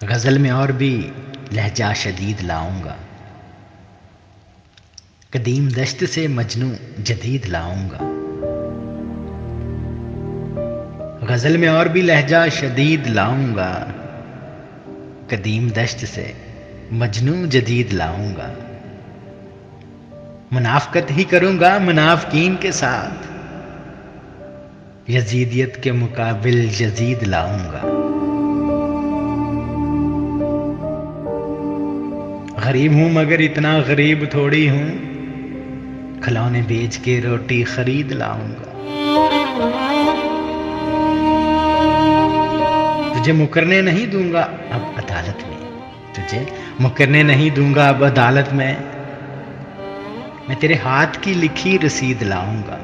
गजल में और भी लहजा शदीद लाऊंगा, कदीम दश्त से मजनू जदीद लाऊंगा। गजल में और भी लहजा शदीद लाऊंगा, कदीम दश्त से मजनू जदीद लाऊंगा। मुनाफकत ही करूंगा मुनाफकीन के साथ, यजीदियत के मुकाबिल यजीद लाऊंगा। गरीब हूं मगर इतना गरीब थोड़ी हूं, खिलौने बेच के रोटी खरीद लाऊंगा। तुझे मुकरने नहीं दूंगा अब अदालत में, तुझे मुकरने नहीं दूंगा अब अदालत में। मैं तेरे हाथ की लिखी रसीद लाऊंगा।